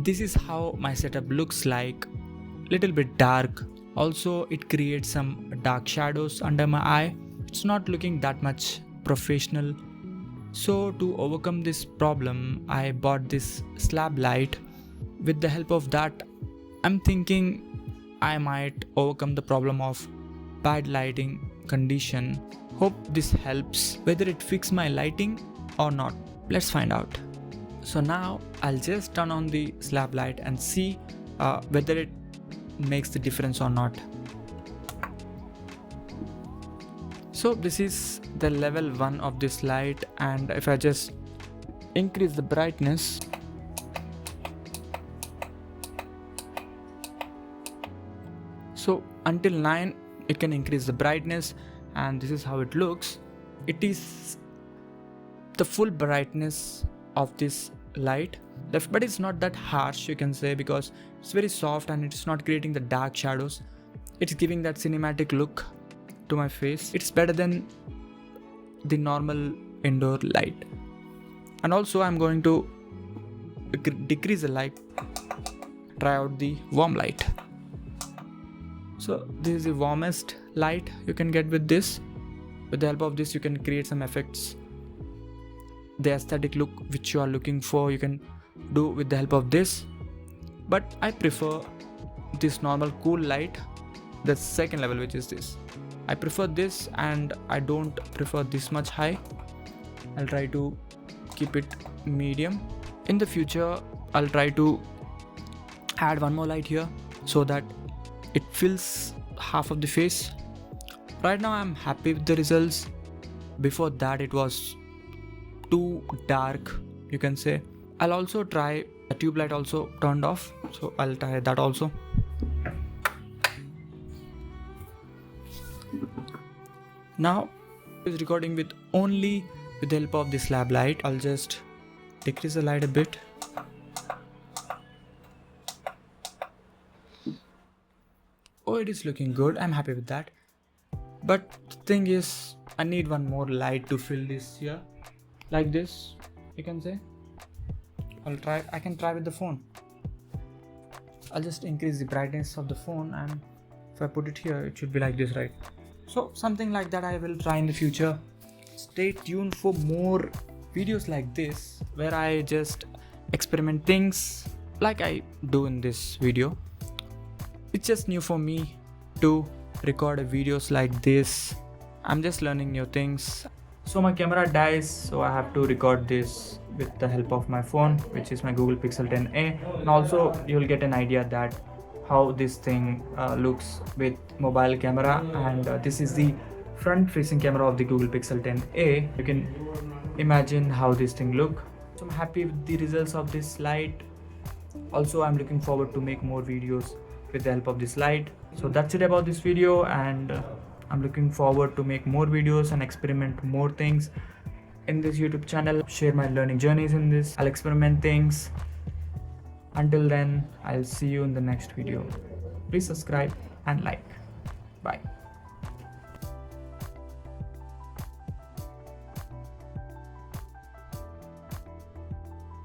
this is how my setup looks like. Little bit dark. Also, it creates some dark shadows under my eye. It's not looking that much professional. So to overcome this problem, I bought this slab light. With the help of that, I'm thinking I might overcome the problem of bad lighting condition. Hope this helps. Whether it fixes my lighting or not, let's find out. So now I'll just turn on the slab light and see whether it makes the difference or not. So this is the level 1 of this light, and if I just increase the brightness, so until 9 it can increase the brightness, and this is how it looks. It is the full brightness of this light, but it's not that harsh, you can say, because it's very soft and it's not creating the dark shadows. It's giving that cinematic look to my face. It's better than the normal indoor light. And also I'm going to decrease the light, try out the warm light. So this is the warmest light you can get with this. With the help of this you can create some effects. The aesthetic look which you are looking for, you can do with the help of this. But I prefer this normal cool light, the second level, which is this. I prefer this, and I don't prefer this much high. I'll try to keep it medium. In the future I'll try to add one more light here so that it fills half of the face. Right now I'm happy with the results. Before that it was too dark, you can say. I'll also try the tube light also turned off, so I'll try that also. Now is recording with only with the help of the slab light. I'll just decrease the light a bit. Oh, it is looking good. I'm happy with that. But the thing is, I need one more light to fill this here. Like this, you can say. I can try with the phone. I'll just increase the brightness of the phone, and if I put it here, it should be like this, right? So something like that I will try in the future. Stay tuned for more videos like this, where I just experiment things like I do in this video. It's just new for me to record videos like this. I'm just learning new things. So my camera dies, so I have to record this with the help of my phone, which is my Google Pixel 10a. And also you'll get an idea that how this thing looks with mobile camera, and this is the front facing camera of the Google Pixel 10a. You can imagine how this thing look. So I'm happy with the results of this light. Also I'm looking forward to make more videos with the help of this light. So that's it about this video, and I'm looking forward to make more videos and experiment more things in this YouTube channel. Share my learning journeys in this. I'll experiment things. Until then, I'll see you in the next video. Please subscribe and like. Bye.